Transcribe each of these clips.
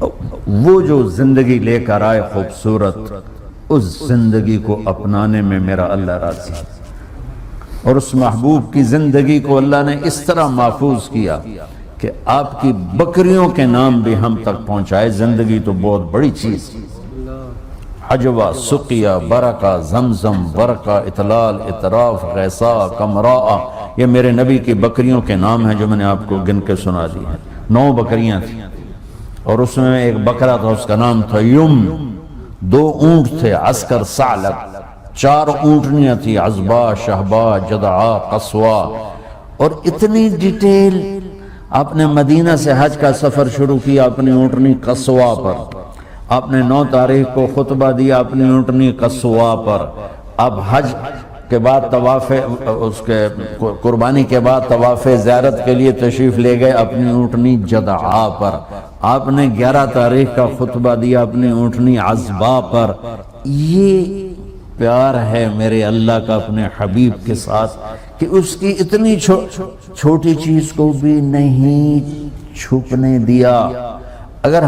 وہ جو زندگی لے کر آئے خوبصورت، اس زندگی کو اپنانے میں میرا اللہ راضی ہے، اور اس محبوب کی زندگی کو اللہ نے اس طرح محفوظ کیا کہ آپ کی بکریوں کے نام بھی ہم تک پہنچائے۔ زندگی تو بہت بڑی چیز، حجوہ، سقیہ، برکہ، زمزم، برکہ، اطلال، اطراف، غیثا، کمراء، یہ میرے نبی کی بکریوں کے نام ہیں جو میں نے آپ کو گن کے سنا دی ہیں۔ 9 بکریاں تھیں، اور اس میں ایک بکرا تھا، اس کا نام تھا یم، 2 اونٹ تھے، عسکر، ثعلب، 4 اونٹنیاں تھیں، عزبا، شہبا، جدعا، قصوا، اور اتنی ڈیٹیل۔ آپ نے مدینہ سے حج کا سفر شروع کیا اپنی اونٹنی قصوا پر، آپ نے 9 تاریخ کو خطبہ دیا اپنی اونٹنی قصوا پر، اب حج کے بعد طواف، اس کے قربانی کے بعد طواف زیارت کے لیے تشریف لے گئے اپنی اونٹنی جدعا پر، آپ نے 11 تاریخ کا خطبہ دیا اپنی اونٹنی عزبا پر۔ یہ پیار ہے میرے اللہ کا اپنے حبیب کے ساتھ کہ اس کی اتنی چھوٹی چیز کو بھی نہیں چھپنے دیا۔ اگر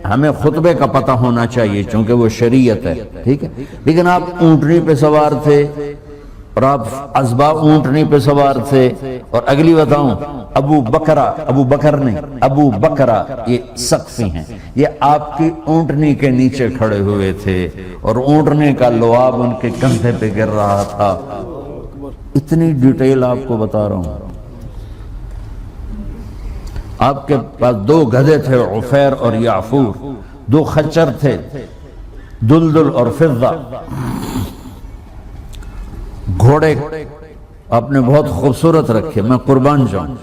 ہمیں خطبے کا پتہ ہونا چاہیے چونکہ وہ شریعت ہے، ٹھیک ہے، لیکن آپ اونٹنی پہ سوار تھے اور آپ عزبا اونٹنی پہ سوار تھے، اور اگلی بتاؤں ابو بکرا یہ سقفی ہیں، یہ آپ کی اونٹنی کے نیچے کھڑے ہوئے تھے اور اونٹنی کا لعاب ان کے کندھے پہ گر رہا تھا۔ اتنی ڈیٹیل آپ کو بتا رہا ہوں۔ آپ کے پاس 2 گدھے تھے، عفیر اور یعفور، 2 خچر تھے، دلدل اور فضہ، گھوڑے آپ نے بہت خوبصورت رکھے، میں قربان جاؤں۔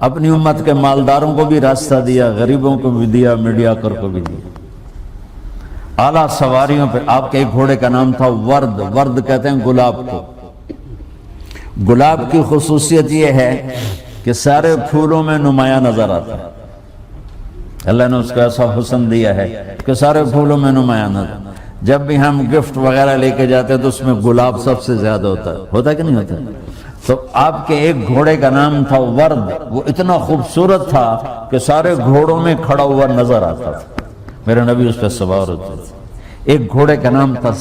اپنی امت کے مالداروں کو بھی راستہ دیا، غریبوں کو بھی دیا، میڈیاکر کو بھی دیا۔ اعلیٰ سواریوں پہ آپ کے ایک گھوڑے کا نام تھا ورد کہتے ہیں گلاب کو۔ گلاب کی خصوصیت یہ ہے کہ سارے پھولوں میں نمایاں نظر آتا ہے، اللہ نے اس کو ایسا حسن دیا ہے کہ سارے پھولوں میں نمایاں نظر۔ جب بھی ہم گفٹ وغیرہ لے کے جاتے ہیں تو اس میں گلاب سب سے زیادہ ہوتا ہے کہ نہیں ہوتا؟ تو آپ کے ایک گھوڑے کا نام تھا ورد، وہ اتنا خوبصورت تھا کہ سارے گھوڑوں میں کھڑا ہوا نظر آتا تھا، میرے نبی اس پہ سوار ہوتے تھے۔ ایک گھوڑے کا نام تھا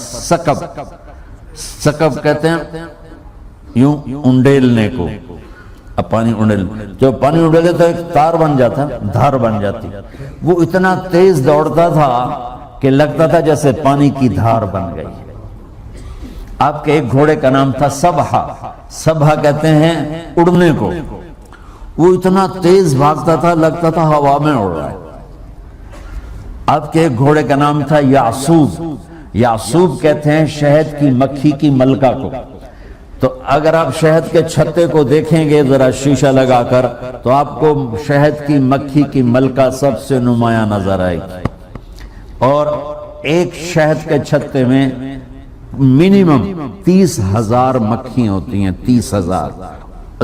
سکب کہتے ہیں یوں انڈیلنے کو، اب پانی انڈیل، جو پانی انڈیلے تو ایک تار بن جاتا، دھار بن جاتی، وہ اتنا تیز دوڑتا تھا کہ لگتا تھا جیسے پانی کی دھار بن گئی۔ آپ کے ایک گھوڑے کا نام تھا سبحہ کہتے ہیں اڑنے کو، وہ اتنا تیز بھاگتا تھا لگتا تھا ہوا میں اڑ رہا ہے۔ آپ کے ایک گھوڑے کا نام تھا یعصوب کہتے ہیں شہد کی مکھی کی ملکہ کو۔ تو اگر آپ شہد کے چھتے کو دیکھیں گے ذرا شیشہ لگا کر تو آپ کو شہد کی مکھی کی ملکہ سب سے نمایاں نظر آئے گی، اور ایک شہد کے چھتے میں منیمم 30,000 مکھیاں ہوتی ہیں، 30,000،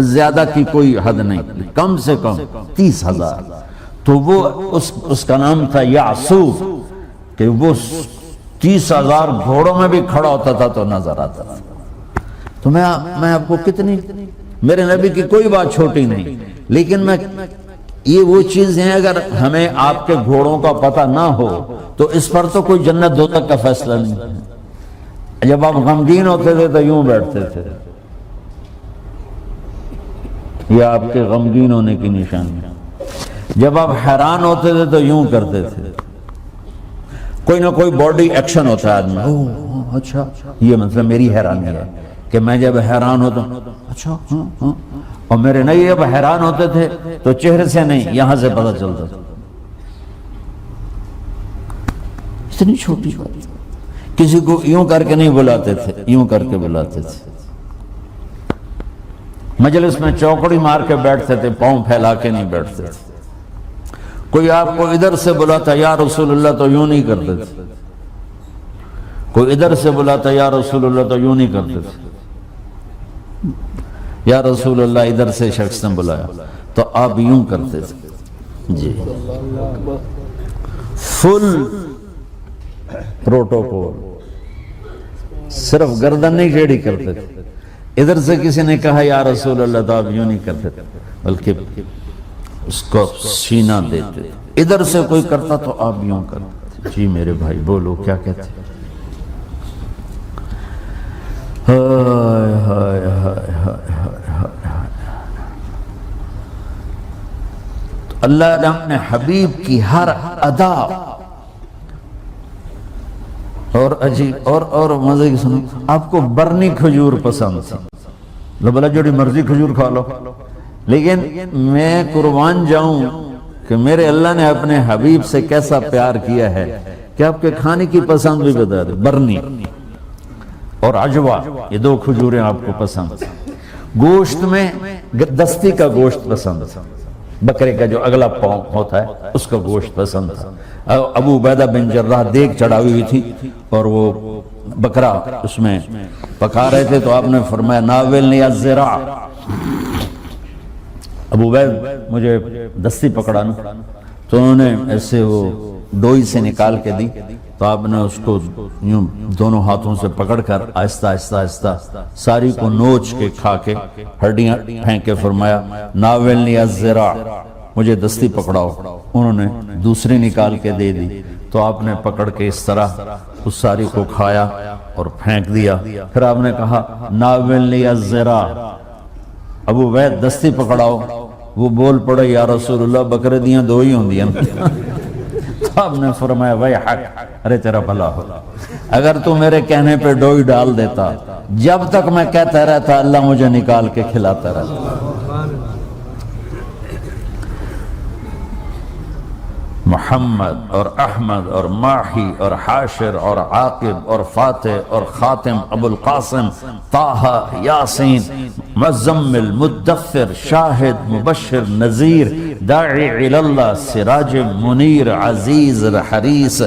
زیادہ کی کوئی حد نہیں، کم سے کم 30,000۔ تو وہ اس کا نام تھا یعصوب کہ وہ 30,000 گھوڑوں میں بھی کھڑا ہوتا تھا تو نظر آتا تھا۔ تو میں آپ کو کتنی، میرے نبی کی کوئی بات چھوٹی نہیں، لیکن یہ وہ چیز ہیں اگر ہمیں آپ کے گھوڑوں کا پتہ نہ ہو تو اس پر تو کوئی جنت دوزخ کا فیصلہ نہیں۔ جب آپ غمگین ہوتے تھے تو یوں بیٹھتے تھے، یہ آپ کے غمگین ہونے کی نشانی ہے۔ جب آپ حیران ہوتے تھے تو یوں کرتے تھے، کوئی نہ کوئی باڈی ایکشن ہوتا ہے آدمی، اچھا یہ مطلب میری حیرانی ہے کہ میں جب حیران ہوتا ہوں، اچھا ہاں، اور میرے نبی جب حیران ہوتے تھے تو چہرے سے نہیں یہاں سے پتہ چلتا تھا۔ اتنی چھوٹی بات، کسی کو یوں کر کے نہیں بلاتے تھے، یوں کر کے بلاتے تھے۔ مجلس میں چوکڑی مار کے بیٹھتے تھے، پاؤں پھیلا کے نہیں بیٹھتے تھے۔ کوئی آپ کو ادھر سے بلاتا یا رسول اللہ تو یوں نہیں کرتے تھے، کوئی ادھر سے بلاتا یا رسول اللہ تو یوں نہیں کرتے تھے۔ یا رسول اللہ ادھر سے شخص نے بلایا تو آپ یوں کرتے تھے، جی فل پروٹوکول، صرف گردن نہیں ٹیڑھی کرتے تھے۔ ادھر سے کسی نے کہا یا رسول اللہ تو آپ یوں نہیں کرتے تھے، بلکہ اس کو سینہ دیتے تھے. ادھر سے کوئی کرتا تو آپ یوں کرتے. جی میرے بھائی بولو کیا کہتے ہیں؟ ہائے ہائے ہائے ہائے ہائے. اللہ نے اپنے حبیب کی ہر ادا اور عجیب اور مزے کی سنو. آپ کو برنی کھجور پسند تھی، لو بلا جوڑی مرضی کھجور کھا لو، لیکن میں قربان جاؤں کہ میرے اللہ نے اپنے حبیب سے کیسا پیار کیا ہے کہ آپ کے کھانے کی پسند بھی بتا دے. برنی اور عجوہ، یہ دو کھجوریں آپ کو پسند. گوشت میں دستی کا گوشت پسند، بکرے کا جو اگلا پاؤں ہوتا ہے اس کا گوشت پسند تھا. ابو عبیدہ بن جراح دیگ چڑھائی ہوئی تھی اور وہ بکرا اس میں پکا رہے تھے تو آپ نے فرمایا ناولنی الذراع. ابو عبید مجھے دستی پکڑانا، تو انہوں نے ایسے وہ ڈوئی سے نکال کے دی تو آپ نے اس کو یوں دونوں ہاتھوں سے پکڑ کر آہستہ آہستہ آہستہ ساری کو نوچ کے کھا کے ہڈیاں پھینک کے فرمایا ناولنی الذراع، مجھے دستی پکڑاؤ. انہوں نے دوسری نکال کے دے دی تو آپ نے پکڑ کے اس طرح اس ساری کو کھایا اور پھینک دیا. پھر آپ نے کہا ناولنی الذراع، ابو عبید دستی پکڑاؤ. وہ بول پڑے یا رسول اللہ بکرے دیاں دو ہی ہوں دیاں. تو آپ نے فرمایا ویحک، ارے تیرا بھلا ہو، اگر تو میرے کہنے پہ ڈوئی ڈال دیتا، جب تک میں کہتا رہتا اللہ مجھے نکال کے کھلاتا رہتا. محمد اور احمد اور ماہی اور حاشر اور عاقب اور فاتح اور خاتم، ابو القاسم، طه، یاسین، مزمل، مدثر، شاہد، مبشر، نذیر، داعی الی اللہ، سراج منیر، عزیز، حریص،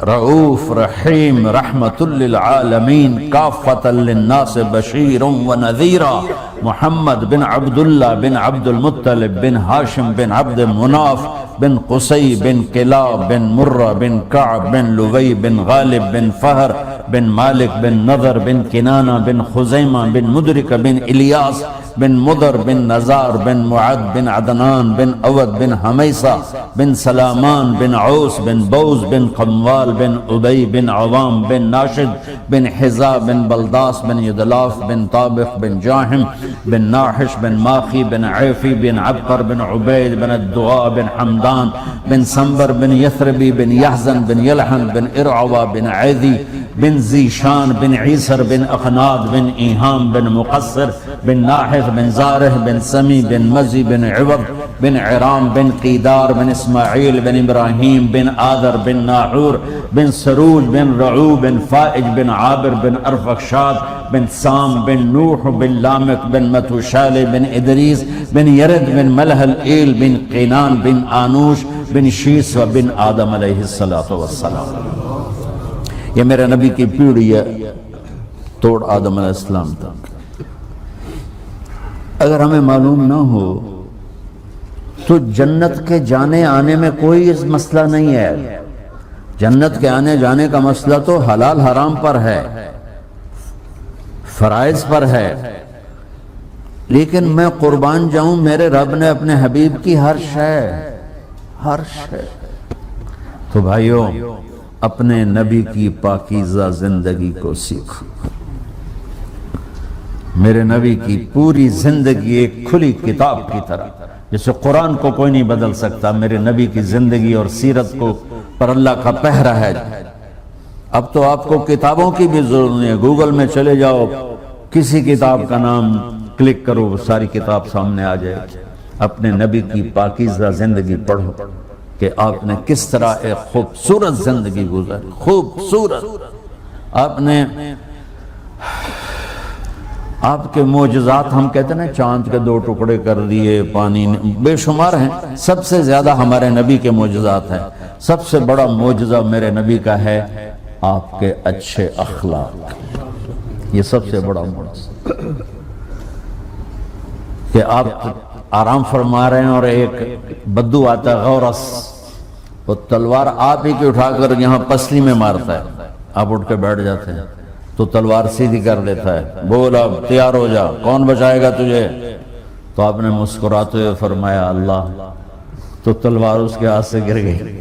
رؤوف، رحیم، رحمت للعالمین، کافۃ للناس، بشیر و نذیرا. محمد بن عبداللہ بن عبد المطلب بن ہاشم بن عبد مناف بن قصی بن کلاب بن مرہ بن کعب بن لوی بن غالب بن فہر بن مالک بن نضر بن کنانہ بن خزیمہ بن مدرک بن الیاس بن مدر بن نزار بن معد بن عدنان بن اود بن حمیسہ بن سلامان بن عوس بن بوز بن قموال بن ابی بن عوام بن ناشد بن حزا بن بلداس بن یدلاف بن طابخ بن جاہم بن ناحش بن ماخی بن عیفی بن عبقر بن عبید بن الدغاء بن حمدان بن سنبر بن یثربی بن یحزن بن یلحن بن ارعوا بن عیدی بن زیشان بن عیسر بن اخناد بن ایہام بن مقصر بن ناحث بن زارح بن سمی بن مزی بن عوض بن عرام بن قیدار بن اسماعیل بن ابراہیم بن آدر بن ناحور بن سروج بن رعو بن فائج بن عابر بن ارفخشاد بن سام بن نوح بن لامک بن متوشال بن ادریس بن یرد بن ملح الایل بن قینان بن آنوش بن شیس و بن آدم علیہ السلام. یہ میرے نبی کی پیڑھی ہے توڑ آدم علیہ السلام تک. اگر ہمیں معلوم نہ ہو تو جنت کے جانے آنے میں کوئی مسئلہ نہیں ہے. جنت کے آنے جانے کا مسئلہ تو حلال حرام پر ہے، فرائض پر ہے. لیکن میں قربان جاؤں میرے رب نے اپنے حبیب کی ہر شے. تو بھائیو اپنے نبی کی پاکیزہ زندگی کو سیکھو. میرے نبی کی پوری زندگی ایک کھلی کتاب کی طرح، جیسے قرآن کو کوئی نہیں بدل سکتا، میرے نبی کی زندگی اور سیرت کو پر اللہ کا پہرا ہے. اب تو آپ کو کتابوں کی بھی ضرورت نہیں ہے، گوگل میں چلے جاؤ، کسی کتاب کا نام کلک کرو، ساری کتاب سامنے آ جائے. اپنے نبی کی پاکیزہ زندگی پڑھو کہ آپ نے کس طرح ایک خوبصورت زندگی گزاری. خوبصورت. آپ کے معجزات، ہم کہتے ہیں نا چاند کے 2 ٹکڑے کر دیے، پانی بے شمار ہیں. سب سے زیادہ ہمارے نبی کے معجزات ہیں. سب سے بڑا معجزہ میرے نبی کا ہے آپ کے اچھے اخلاق. یہ سب سے بڑا معجزہ کہ آپ آرام فرما رہے ہیں اور ایک بدو آتا ہے غورس، وہ تلوار آپ ہی کی اٹھا کر یہاں پسلی میں مارتا ہے. آپ اٹھ کے بیٹھ جاتے ہیں تو تلوار سیدھی کر دیتا ہے، بول اب تیار ہو جا، کون بچائے گا تجھے؟ تو آپ نے مسکراتے ہوئے فرمایا اللہ تو تلوار اس کے ہاتھ سے گر گئی.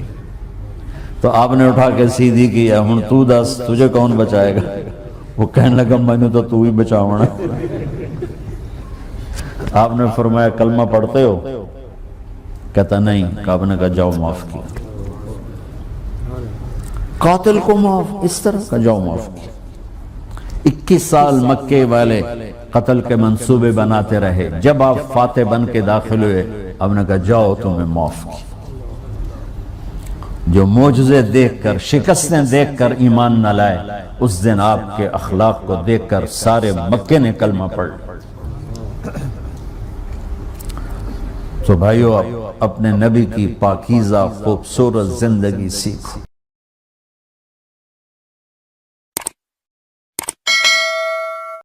تو آپ نے اٹھا کے سیدھی کیا, ہن تو دس تجھے کون بچائے گا؟ وہ کہنے لگا میں نے تو ہی بچاونا. آپ نے فرمایا کلمہ پڑھتے ہو؟ کہتا نہیں. آپ نے کہا جاؤ معاف کیا. قاتل کو معاف, اس طرح کا جاؤ معاف کیا. 21 سال مکے والے قتل کے منصوبے بناتے رہے. جب آپ فاتح بن کے داخل ہوئے, آپ نے کہا جاؤ تمہیں معاف کیا. جو معجزے دیکھ کر, شکستیں دیکھ کر ایمان نہ لائے, اس دن آپ کے اخلاق کو دیکھ کر سارے مکے نے کلمہ پڑھ. تو بھائیو, اپنے نبی کی پاکیزہ خوبصورت زندگی سیکھو.